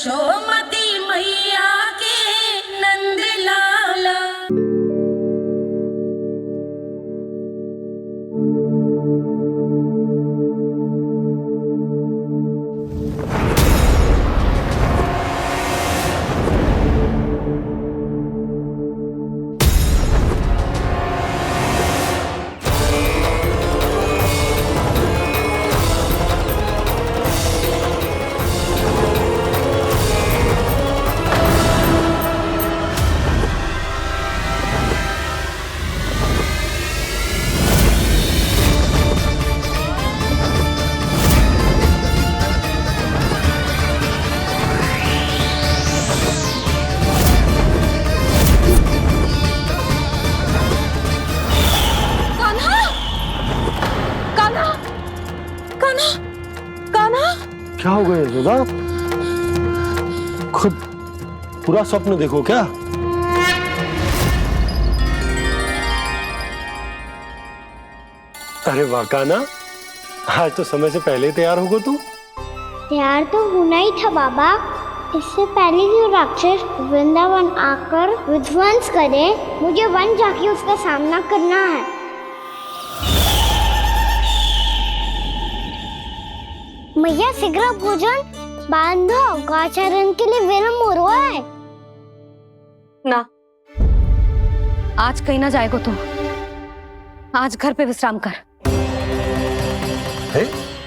यशोमती मैया के नंद लाला। क्या हो गया यशोदा? खुद पूरा स्वप्न देखो क्या? अरे वाह कान्हा, आज तो समय से पहले ही तैयार होगा तू। तैयार तो होना ही था बाबा। इससे पहले कि राक्षस वृंदावन आकर विध्वंस करे, मुझे वन जाके उसका सामना करना है। मैया शीघ्र भोजन बांधो, गौचरण के लिए विलंब हो रहा है। ना, आज कहीं ना जाएगा तुम। आज घर पे विश्राम कर।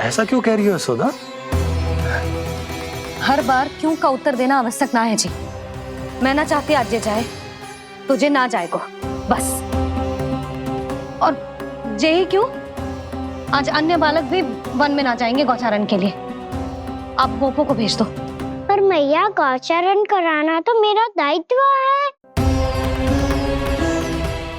ऐसा क्यों कह रही हो यशोदा? हर बार क्यों का उत्तर देना आवश्यक ना है जी। मैं ना चाहती आज ये जाए, तुझे ना जाएगा बस। और जे ही क्यों, आज अन्य बालक भी वन में ना जाएंगे गौचारण के लिए। अब गोपो को भेज दो। पर मैया गौचरण कराना तो मेरा दायित्व है।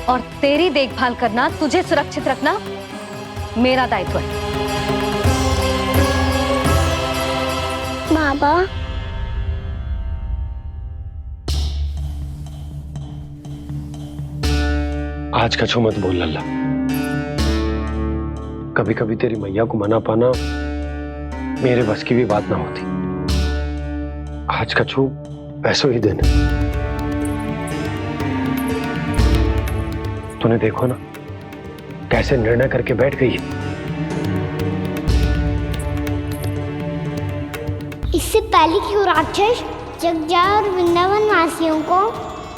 और तेरी देखभाल करना, तुझे सुरक्षित रखना मेरा दायित्व है। बाबा, आज का छू मत बोल लल्ला। कभी कभी तेरी मैया को मना पाना मेरे बस की भी बात ना होती। आज का छू ऐसो ही दिन है। तूने देखो ना कैसे निर्णय करके बैठ गई है। इससे पहले कि वो राक्षस जगजा और वृंदावन वासियों को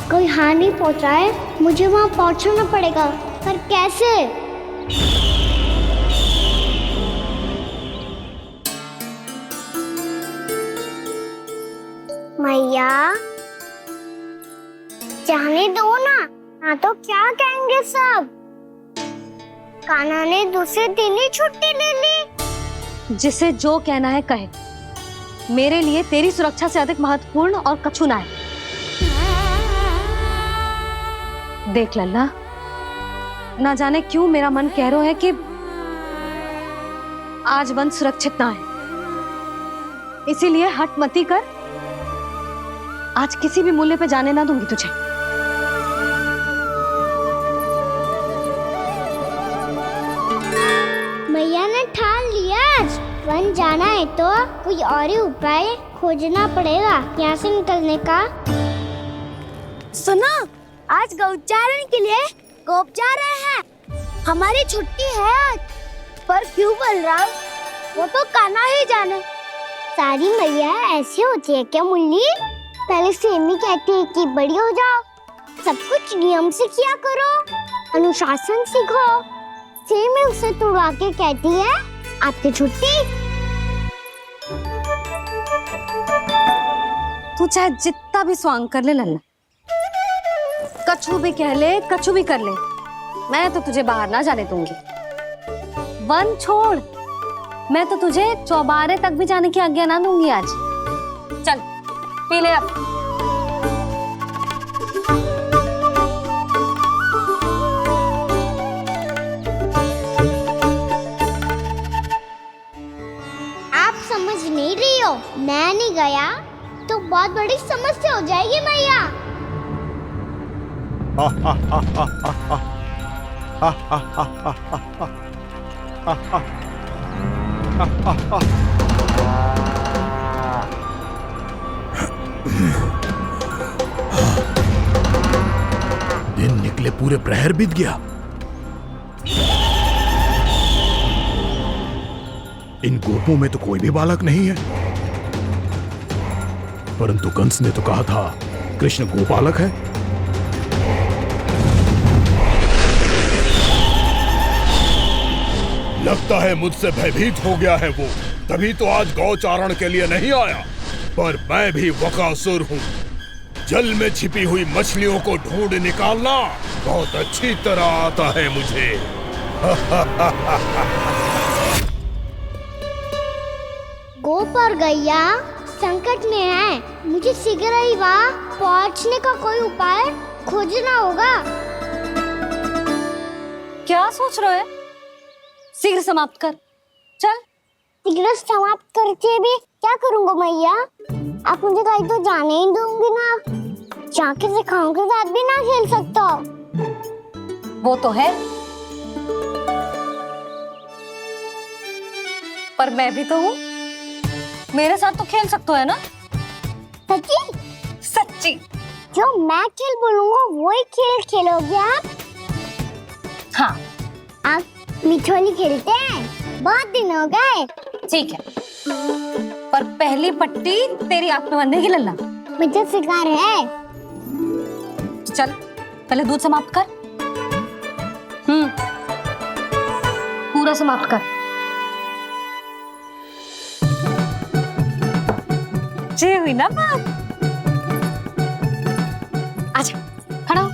कोई हानि पहुंचाए, मुझे वहां पहुंचना पड़ेगा। पर कैसे? मैया, जाने दो ना, हाँ तो क्या कहेंगे सब। कान्हा ने दूसरे दिन ही छुट्टी ले ली। जिसे जो कहना है कहे। मेरे लिए तेरी सुरक्षा से अधिक महत्वपूर्ण और कछु ना है। देख लल्ला, ना जाने क्यों मेरा मन कह रहा है कि आज वन सुरक्षित ना है। इसीलिए हट मती कर। आज किसी भी मूल्य पे जाने ना दूंगी तुझे। मैया ने ठान लिया, आज वन जाना है तो कोई और ही उपाय खोजना पड़ेगा यहाँ से निकलने का। सुनो, आज गौचारण के लिए गोप जा रहे हैं। हमारी छुट्टी है आज। पर क्यों बलराम? वो तो कान्हा ही जाने। सारी मैया ऐसी होती है क्या मुन्नी? पहले सेमी कहती है कि बड़ी हो जाओ, सब कुछ नियम से किया करो, अनुशासन सीखो। सेमी उसे तुड़वा के कहती है आपकी छुट्टी। तू चाहे जितना भी स्वांग कर ले लल्ला, कछु भी कह ले, कछु भी कर ले, मैं तो तुझे बाहर ना जाने दूंगी। वन छोड़, मैं तो तुझे चौबारे तक भी जाने की आज्ञा ना दूंगी आज। चल पी ले अब। आप समझ नहीं रही हो, मैं नहीं गया तो बहुत बड़ी समस्या हो जाएगी मैया। दिन निकले पूरे प्रहर बीत गया। इन गोपों में तो कोई भी बालक नहीं है, परंतु कंस ने तो कहा था कृष्ण गोपालक है। लगता है मुझसे भयभीत हो गया है वो, तभी तो आज गौचारण के लिए नहीं आया। पर मैं भी बकासुर हूँ, जल में छिपी हुई मछलियों को ढूंढ निकालना बहुत अच्छी तरह आता है मुझे। गोप और गैया संकट में है, मुझे शीघ्र ही वहाँ पहुँचने का कोई उपाय खोजना होगा। क्या सोच रहे हो? शीघ्र समाप्त कर, चल। शीघ्र समाप्त करके भी क्या करूँगा मैया? आप मुझे कहीं तो जाने ही दूंगी ना, जाके सिखाओं के साथ भी ना खेल सकता। वो तो है, पर मैं भी तो हूँ, मेरे साथ तो खेल सकते हो है ना? सच्ची? सच्ची। जो मैं खेल बोलूँगा वही खेल खेलोगे आप? हाँ। आप मिठोली खेलते हैं? बहुत दिन हो गए। ठीक है, पर पहली पट्टी तेरी आंख में बनने की लल्ला। मुझे शिकार है। चल पहले दूध समाप्त कर। पूरा समाप्त कर। जे हुई ना बात। आजा, खड़ा हो।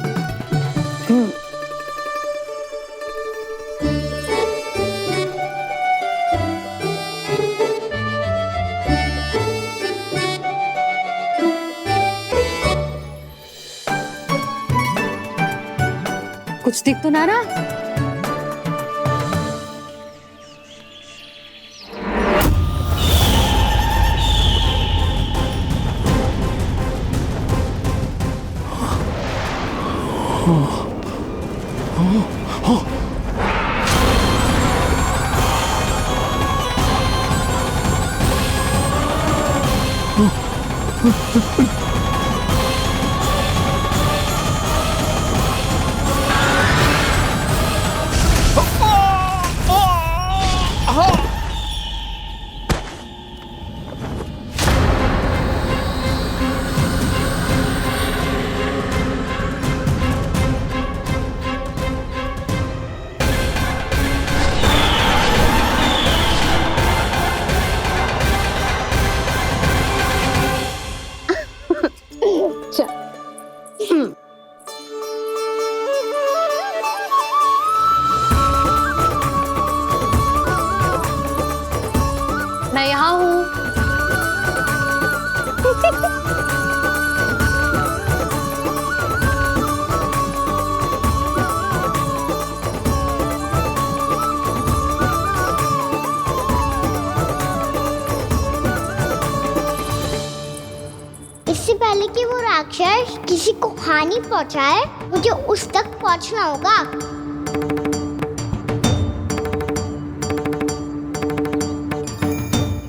कुछ दिख तो ना रहा? मैं यहाँ हूँ। इससे पहले कि वो राक्षस किसी को हानि पहुंचाए, मुझे उस तक पहुंचना होगा।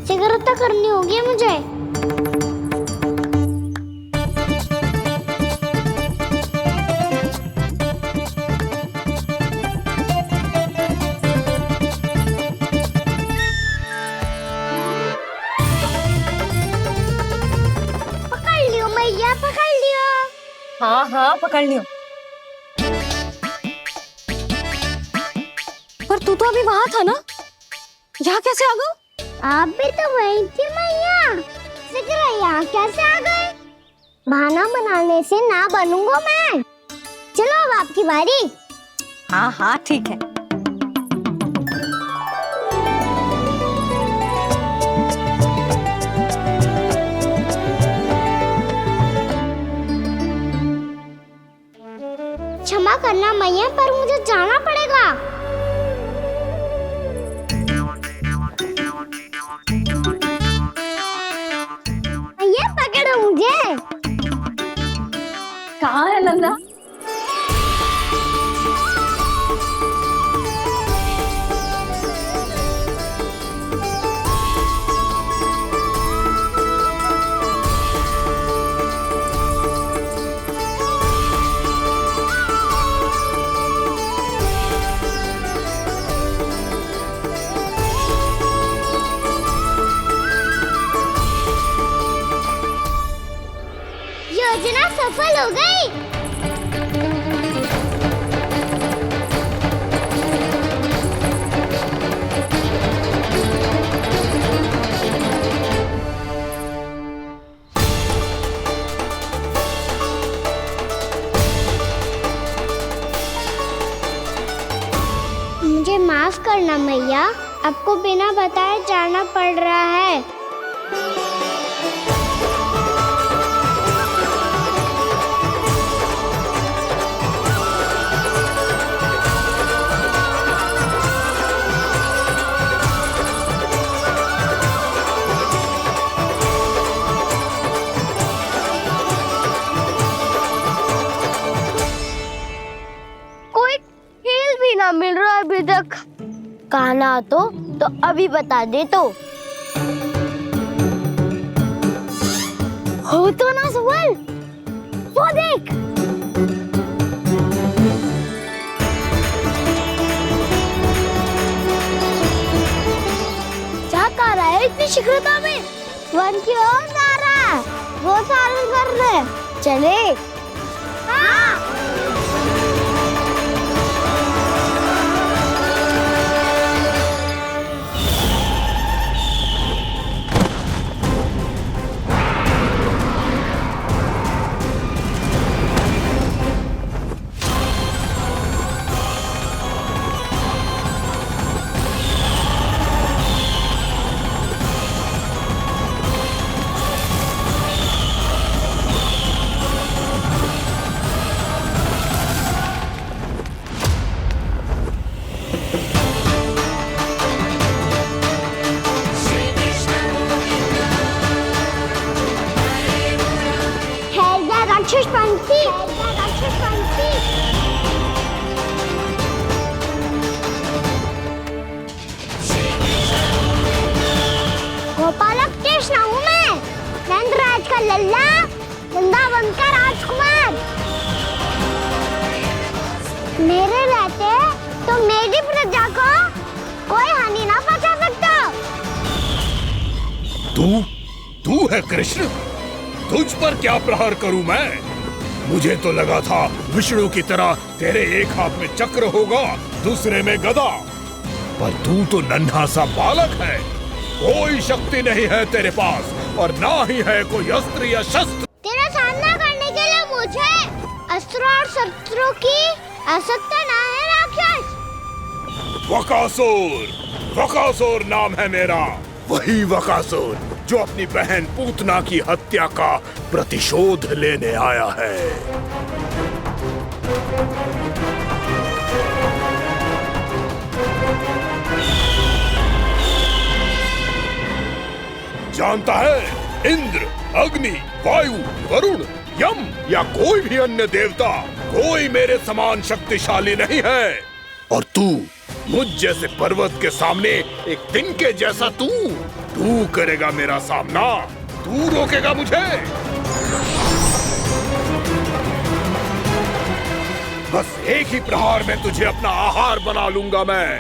शीघ्रता करनी होगी मुझे। पकड़ लियो मैया, पकड़ लियो। हाँ हाँ पकड़ लियो। पर तू तो अभी वहां था ना, यहाँ कैसे आ गया? आप भी तो वही थी मैया, शीघ्र यहाँ कैसे आ गए? बहाना बनाने से ना बनूंगा मैं। चलो अब आपकी बारी। हाँ हाँ ठीक है। क्षमा करना मैया, पर मुझे जाना पड़ेगा। मैया पकड़ो मुझे। कहाँ है लल्ला? योजना सफल हो गई। मुझे माफ करना मैया, आपको बिना बताए जाना पड़ रहा है। कोई खेल भी ना मिल रहा है अभी तक। कहना तो अभी बता दे तो। हो तो ना सुबल, वो देख। क्या कर रहा है इतनी शीघ्रता में? वन की ओर जा रहा है, वो चालू कर रहे। चले। हाँ। राक्षस पंक्ति, राक्षस पंक्ति। गोपालक कृष्ण हूँ मैं, नंदराज का लल्ला, वृंदावन का राजकुमार। मेरे रहते तो मेरी प्रजा को कोई हानि ना पहुंचा सकता। तू है कृष्ण? तुझ पर क्या प्रहार करूं मैं? मुझे तो लगा था विष्णु की तरह तेरे एक हाथ में चक्र होगा, दूसरे में गदा, पर तू तो नन्हा सा बालक है। कोई शक्ति नहीं है तेरे पास और ना ही है कोई अस्त्र या शस्त्र। तेरा सामना करने के लिए मुझे अस्त्र और शस्त्रों की आवश्यकता ना है राक्षस। वकासुर नाम है मेरा, वही वकासुर जो अपनी बहन पूतना की हत्या का प्रतिशोध लेने आया है। जानता है, इंद्र, अग्नि, वायु, वरुण, यम या कोई भी अन्य देवता कोई मेरे समान शक्तिशाली नहीं है। और तू मुझ जैसे पर्वत के सामने एक तिनके जैसा तू करेगा मेरा सामना? तू रोकेगा मुझे? बस एक ही प्रहार में तुझे अपना आहार बना लूंगा मैं।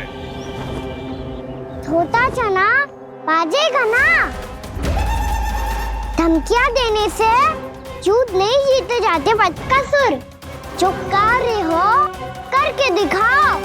छोटा चना बाजेगा ना। धमकियां देने से युद्ध नहीं जीते जाते बदकसूर। जो कार्य हो करके दिखाओ।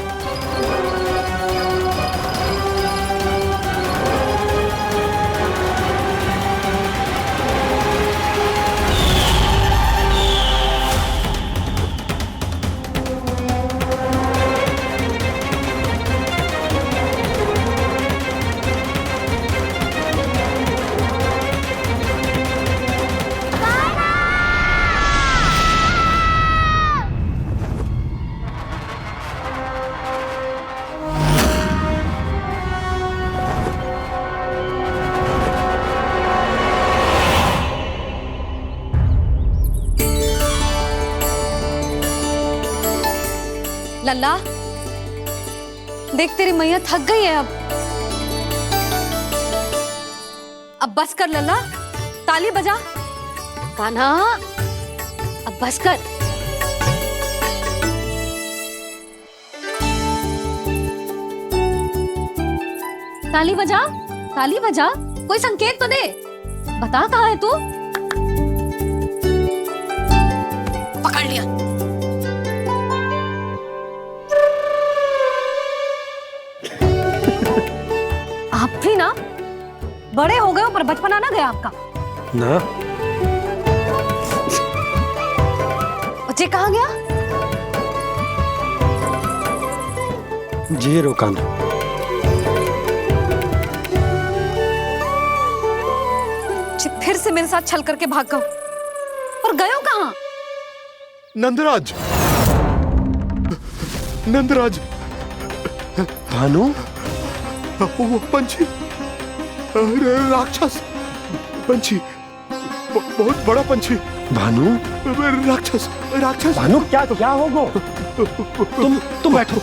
लल्ला, देख तेरी मैया थक गई है अब बस कर लल्ला, ताली बजा। कान्हा, अब बस कर। ताली बजा, ताली बजा, कोई संकेत तो दे। बता कहाँ है तू? बड़े हो गए हो पर बचपना ना गया आपका। ना बच्चे कहाँ गया? जी रोकान। फिर से मेरे साथ छल करके भाग गए और गए हो कहाँ? नंदराज, नंदराज। भानु, वो पंछी, राक्षस पंछी, बहुत बड़ा पंछी। भानु, राक्षस, राक्षस। भानु क्या क्या होगा? तुम बैठो,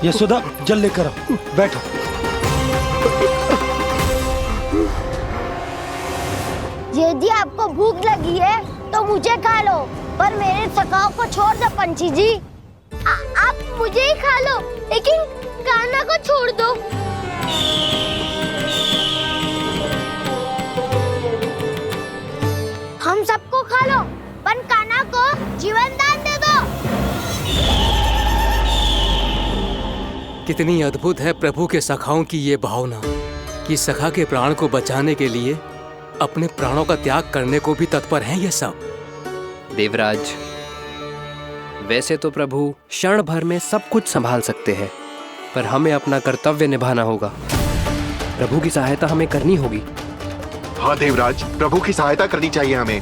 यशोदा जल लेकर आओ, बैठो। यदि आपको भूख लगी है तो मुझे खा लो, पर मेरे सखाओं को छोड़ दो पंछी जी। आप मुझे ही खा लो, लेकिन कान्हा को छोड़ दो। हम सबको खा लो, पर कान्हा को जीवन दान दे दो। कितनी अद्भुत है प्रभु के सखाओं की ये भावना कि सखा के प्राण को बचाने के लिए अपने प्राणों का त्याग करने को भी तत्पर हैं ये सब। देवराज, वैसे तो प्रभु क्षण भर में सब कुछ संभाल सकते हैं, पर हमें अपना कर्तव्य निभाना होगा। प्रभु की सहायता हमें करनी होगी। हाँ देवराज, प्रभु की सहायता करनी चाहिए हमें।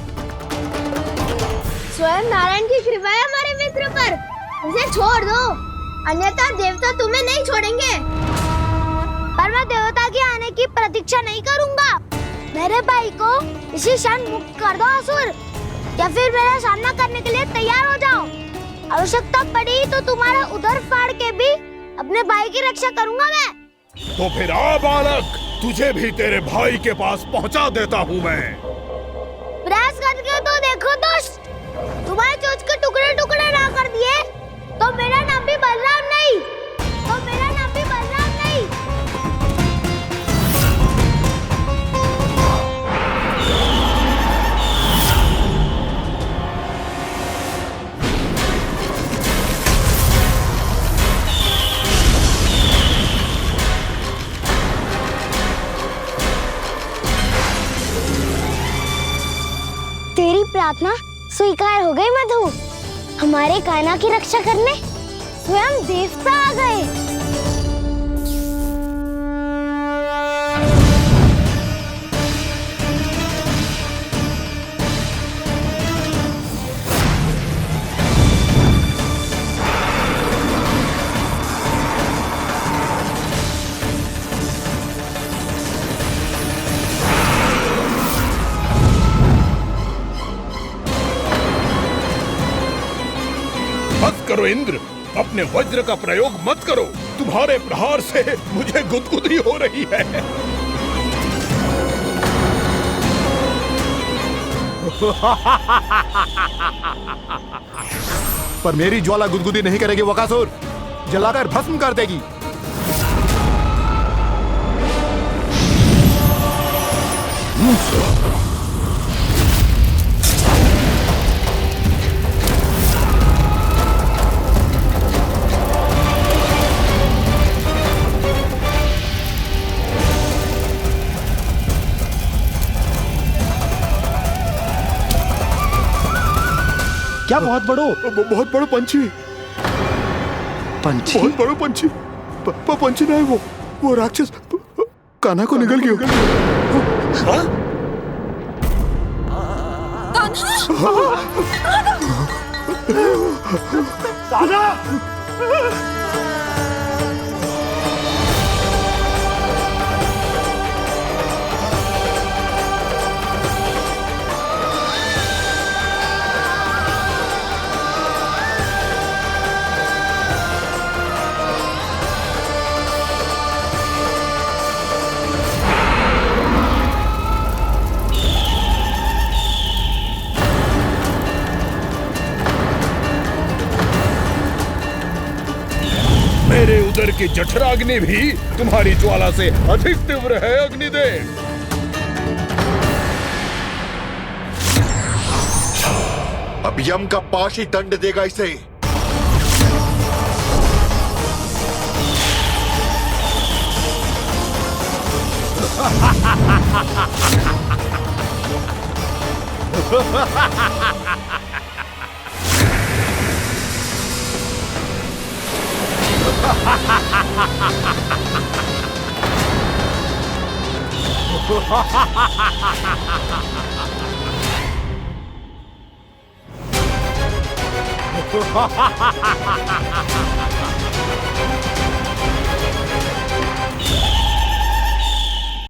स्वयं नारायण की कृपा है हमारे मित्र पर, उसे छोड़ दो, अन्यथा देवता तुम्हें नहीं छोड़ेंगे। पर मैं देवता के आने की प्रतीक्षा नहीं करूंगा। मेरे भाई को इसी क्षण मुक्त कर दो असुर, या फिर मेरा सामना करने के लिए तैयार हो जाओ। आवश्यकता पड़ी तो तुम्हारा उधर फाड़ के भी अपने भाई की रक्षा करूंगा मैं। तो फिर आ बालक, तुझे भी तेरे भाई के पास पहुंचा देता हूँ मैं। प्रयास करके तो देखो दोस्त, तुम्हारे चोंच के टुकड़े टुकड़े ना कर दिए तो मेरा नाम भी बलराम नहीं, तो मेरा नाम भी बलराम नहीं। तेरी प्रार्थना स्वीकार हो गई मधु। हमारे कान्हा की रक्षा करने स्वयं देवता आ गए। मत करो इंद्र, अपने वज्र का प्रयोग मत करो। तुम्हारे प्रहार से मुझे गुदगुदी हो रही है। पर मेरी ज्वाला गुदगुदी नहीं करेगी वकासुर, जलाकर भस्म कर देगी। क्या बहुत बड़ो? बहुत बड़ा पंछी, पंछी? बहुत बड़ा पंछी। पंछी नहीं, वो राक्षस कान्हा को निगल गया। हाँ? कान्हा! मेरे उदर की जठराग्नि भी तुम्हारी ज्वाला से अधिक तीव्र है अग्निदेव। अब यम का पाश ही दंड देगा इसे।